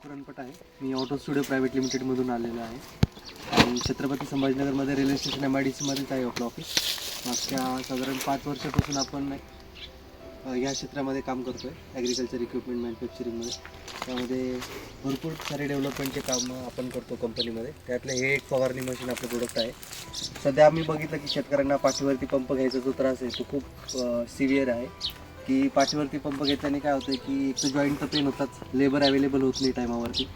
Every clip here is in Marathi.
पुरणपट आहे. मी ऑटो स्टुडिओ प्रायव्हेट लिमिटेडमधून आलेलो आहे आणि छत्रपती संभाजीनगरमध्ये रेल्वे स्टेशन MIDCमध्येच आहे आपलं ऑफिस. मागच्या साधारण 5 वर्षापासून आपण या क्षेत्रामध्ये काम करतो आहे, ॲग्रिकल्चर इक्विपमेंट मॅन्युफॅक्चरिंगमध्ये. त्यामध्ये भरपूर सारे डेव्हलपमेंटचे कामं आपण करतो कंपनीमध्ये. त्यातलं हे एक फवारणी मशीन आपलं प्रोडक्ट आहे. सध्या आम्ही बघितलं की शेतकऱ्यांना पाठीवरती पंप घ्यायचा जो त्रास आहे तो खूप सिव्हिअर आहे. की पाठीवरती पंप घेतल्याने काय होतं की एक तर जॉईंट तर पेन होताच, लेबर अवेलेबल होत नाही टायमावरती,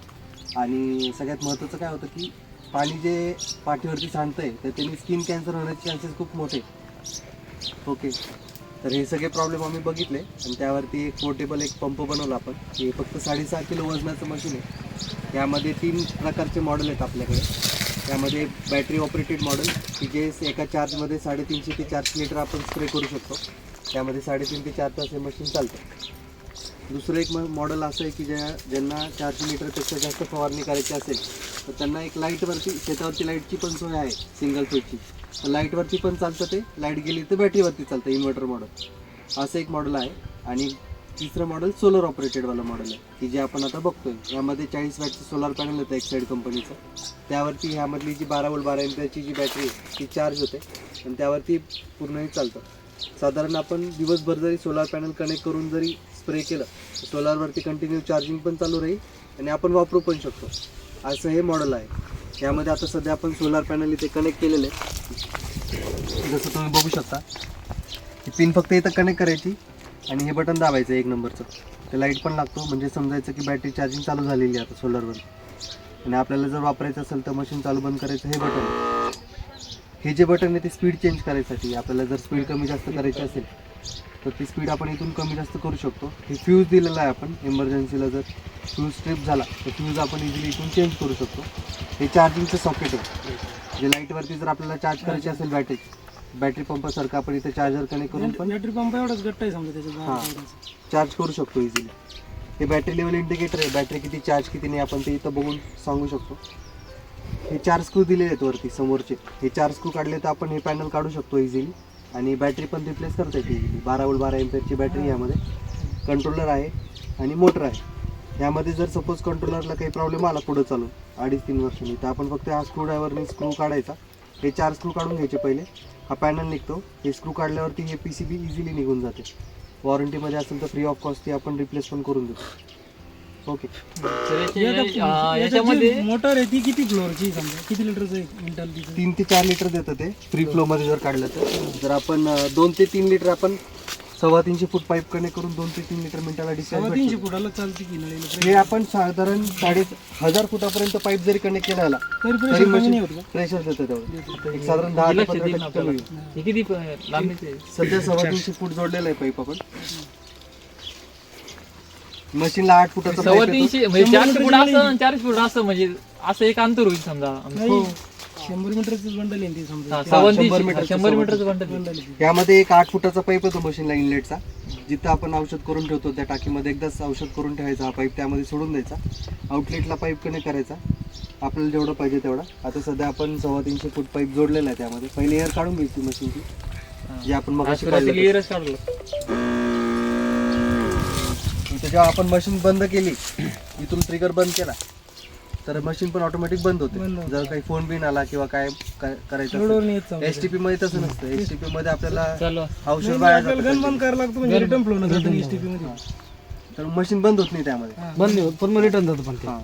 आणि सगळ्यात महत्त्वाचं काय होतं की पाणी जे पाठीवरती सांडतं आहे तर त्यांनी स्किन कॅन्सर होण्याचे चान्सेस खूप मोठे. ओके, तर हे सगळे प्रॉब्लेम आम्ही बघितले आणि त्यावरती एक पोर्टेबल एक पंप बनवला आपण. हे फक्त 6.5 किलो वजनाचं मशीन आहे. यामध्ये 3 प्रकारचे मॉडेल आहेत आपल्याकडे. त्यामध्ये बॅटरी ऑपरेटेड मॉडेल की जे एका चार्जमध्ये 350 ते 400 लिटर आपण स्प्रे करू शकतो. त्यामध्ये 3.5 ते 4 तास हे मशीन चालतं. दुसरं एक मॉडेल असं आहे की ज्यांना 400 लिटरपेक्षा जास्त फवारणी करायची असेल तर त्यांना एक लाईटवरती, शेतावरती लाईटची पण सोय आहे सिंगल फेजची. तर लाईटवरती पण चालतं, ते लाईट गेली तर बॅटरीवरती चालतं, इन्व्हर्टर मॉडेल असं एक मॉडेल आहे. आणि तिसरं मॉडेल सोलर ऑपरेटेडवालं मॉडेल आहे की जे आपण आता बघतोय. यामध्ये 40 वॅटचं सोलार पॅनल येतं एक साईड कंपनीचं. त्यावरती ह्यामधली जी 12 वोल्ट 12 एम्पियरची जी बॅटरी आहे ती चार्ज होते आणि त्यावरती पूर्णही चालतं. साधारण आपण दिवसभर जरी सोलार पॅनल कनेक्ट करून जरी स्प्रे केलं तर सोलारवरती कंटिन्यू चार्जिंग पण चालू राहील आणि आपण वापरू पण शकतो. असं हे मॉडेल आहे. यामध्ये आता सध्या आपण सोलार पॅनल इथे कनेक्ट केलेलं आहे. जसं तुम्ही बघू शकता, ही पिन फक्त इथं कनेक्ट करायची आणि हे बटन दाबायचं 1 नंबरचं. ते लाईट पण लागतो, म्हणजे समजायचं की बॅटरी चार्जिंग चालू झालेली आहे आता सोलरवर. आणि आपल्याला जर वापरायचं असेल तर मशीन चालू बंद करायचं हे बटन. हे जे बटन आहे ते स्पीड चेंज करायसाठी. आपल्याला जर स्पीड कमी जास्त करायची असेल तर ती स्पीड आपण इथून कमी जास्त करू शकतो. हे फ्यूज दिलेलं आहे आपण, इमर्जन्सीला जर फ्यूज स्ट्रिप झाला तर फ्यूज आपण इझिली इथून चेंज करू शकतो. हे चार्जिंगचं सॉकेट आहे, जे लाईटवरती जर आपल्याला चार्ज करायची असेल बॅटरी पंपासारखं आपण इथे चार्जर कनेक्ट करून पण बॅटरी पंप एवढाच गट्ट आहे समजा त्याच्यात. हां, चार्ज करू शकतो इझिली. हे बॅटरी लेवल इंडिकेटर आहे, बॅटरी किती चार्ज किती नाही आपण ते इथं बघून सांगू शकतो. हे 4 स्क्रू दिलेले आहेत वरती समोरचे. हे 4 स्क्रू काढले तर आपण हे पॅनल काढू शकतो इझिली. आणि बॅटरी पण रिप्लेस करता येते इझिली. 12 वोल्ट 12 एम्पियरची बॅटरी यामध्ये. कंट्रोलर आहे आणि मोटर आहे. यामध्ये जर सपोज कंट्रोलरला काही प्रॉब्लेम आला पुढं चालून 2.5-3 वर्षांनी तर आपण फक्त हा स्क्रू ड्रायव्हरने स्क्रू काढायचा. हे 4 स्क्रू काढून घ्यायचे पहिले. हा पॅनल निघतो. हे स्क्रू काढल्यावरती हे PCB इझिली निघून जाते. वॉरंटीमध्ये असेल तर फ्री ऑफ कॉस्ट ती आपण रिप्लेस पण करून देतो. ओके, याच्यामध्ये मोटर आहे ती किती फ्लोअरची समजा, किती लिटरचं आहे क्विंटल? 3 ते 4 लिटर देतं ते फ्री फ्लोमध्ये जर काढलं तर. जर आपण 2 ते 3 लिटर आपण 350 फूट पाईप कनेक्ट करून 2 ते 3 लिटर मिनिटाला डिस्चार्ज 350 फुटाला चालते की नळीला? हे आपण साधारण 1000 फुटापर्यंत पाईप जरी कनेक्ट केला तरी मशीन प्रेशर देतं तेवढं. एक साधारण 10 ते 15% कमी होईल. किती लांबीचे? सध्या 350 फूट जोडलेलं आहे पाईप आपण. मशीनला 8 फुटाचा पाईप येतो. 350 म्हणजे 4 फूट असं 4 फूट असं, म्हणजे असं एक अंतर होईल समजा. 100 मीटरचं बंडल आहे ते समजा. 100 मीटरचं बंडल. यामध्ये एक 8 फुटाचा पाईप येतो मशीनला इनलेटचा. जिथं आपण औषध करून ठेवतो त्या टाकीमध्ये एकदाच औषध करून ठेवायचा. हा पाईप त्यामध्ये सोडून द्यायचा. आउटलेटला पाईप कनेक्ट करायचा आपल्याला जेवढं पाहिजे तेवढा. आता सध्या आपण 350 फूट पाईप जोडलेला आहे. त्यामध्ये पहिले एअर काढून घ्यायची मशीनची, जे आपण मग जेव्हा आपण मशीन बंद केली, इथून ट्रिगर बंद केला तर मशीन पण ऑटोमॅटिक बंद होते. जर काही फोन बिन आला किंवा काय करायचं STP मध्ये तसं नसतं. STP मध्ये आपल्याला औषध बाहेर गन बंद करायला लागतो, म्हणजे रिटर्न फ्लो नसतं STP मध्ये. तर मशीन बंद होत नाही त्यामध्ये, बंद होत पण रिटर्न जातं पण ते. हां,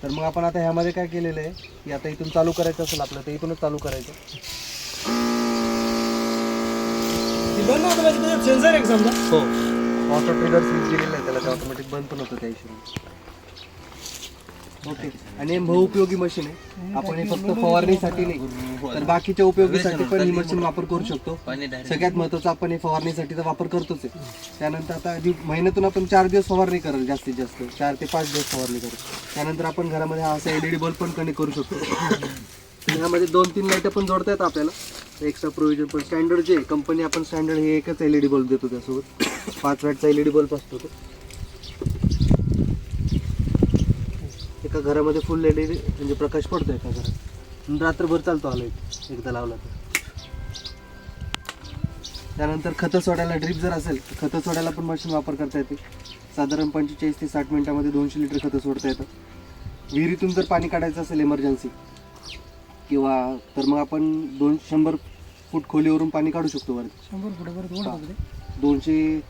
तर मग आपण आता ह्यामध्ये काय केलेलं आहे की आता इथून चालू करायचं असेल आपलं तर इथूनच चालू करायचं. बंद होतं म्हणजे त्याच्यात सेन्सर आहे समजा. हो, ऑटो ट्रिगर स्विच दिलेलं आहे त्याला, ते ऑटोमॅटिक बंद पण होतं त्या हिशोबाने. ओके, आणि बहुउपयोगी मशीन आहे. आपण हे फक्त फवारणीसाठी नाही तर बाकीच्या उपयोगीसाठी पण ही मशीन वापर करू शकतो. सगळ्यात महत्त्वाचं आपण हे फवारणीसाठी तर वापर करतोच आहे. त्यानंतर आता महिन्यातून आपण 4 दिवस फवारणी करेल, जास्तीत जास्त 4 ते 5 दिवस फवारणी करू. त्यानंतर आपण घरामध्ये हा असा LED बल्ब पण कनेक्ट करू शकतो. ह्यामध्ये 2-3 लाईट पण जोडता येतात आपल्याला, एक्स्ट्रा प्रोव्हिजन पण. स्टँडर्ड जे कंपनी आपण स्टँडर्ड हे एकच LED बल्ब देतो त्यासोबत. 5 वॅटचा LED बल्ब असतो तो. एका घरामध्ये फुल LED म्हणजे प्रकाश पडतो एका घरात. रात्रभर चालतो हा लाईट एकदा लावला तर. त्यानंतर खतं सोडायला ड्रीप जर असेल तर खतं सोडायला पण मशीन वापर करता येते. साधारण 45 ते 60 मिनिटामध्ये 200 लिटर खतं सोडता येतं. विहिरीतून जर पाणी काढायचं असेल इमर्जन्सी किंवा तर मग आपण 100 फूट खोलीवरून पाणी काढू शकतो वरती. 100 फुटापर्यंत ओढ होते. 200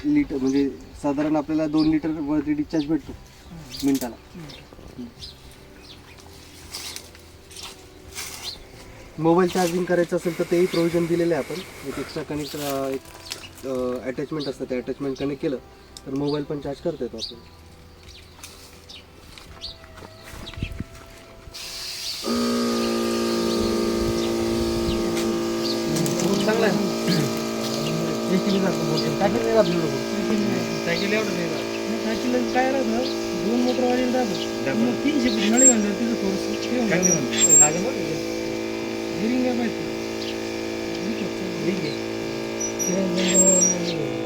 लिटर म्हणजे साधारण आपल्याला 2 लिटर वरती डिस्चार्ज भेटतो मिनिटाला. मोबाईल चार्जिंग करायचं असेल तर तेही प्रोव्हिजन दिलेलं आहे. आपण एक एक्स्ट्रा कनेक्ट एक अटॅचमेंट असतं, ते अटॅचमेंट कनेक्ट केलं तर मोबाईल पण चार्ज करता येतो आपल्याला. चांगला आहे. सायकल एवढं नाही राहत. सायकल काय राहतं 2 मोटर वाढीला राहतं. मग 300 फूट नळी घालून तिथं थोडंसं हिरिंग आहे माहिती.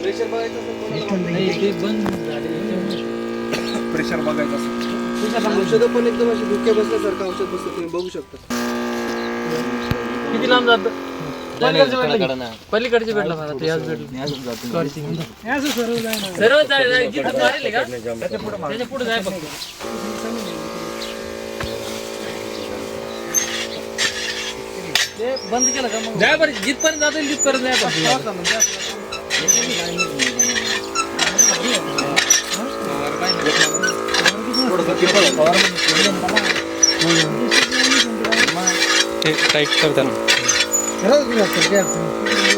प्रेशर बघायचं असेल कोणाला नाही, ते बंद झाले. प्रेशर बघायचं असं औषधं पण एकदम अशी धुके बसल्यासारखं औषध बसतं, तुम्ही बघू शकता. किती लांब जातं? पलीकडचे भेटला मला, ते आज भेटलं. हे असं सर्व जाय ना. सर्व चालेल, जिथं मारेल का त्याच्या पुढे जाय फक्त. ते बंद केलं का मग जाय बरं, जिथपर्यंत जाता येईल तिथपर्यंत जाय फक्त. टाईट करताना खरंच नाही असतं, काय अडचण नाही.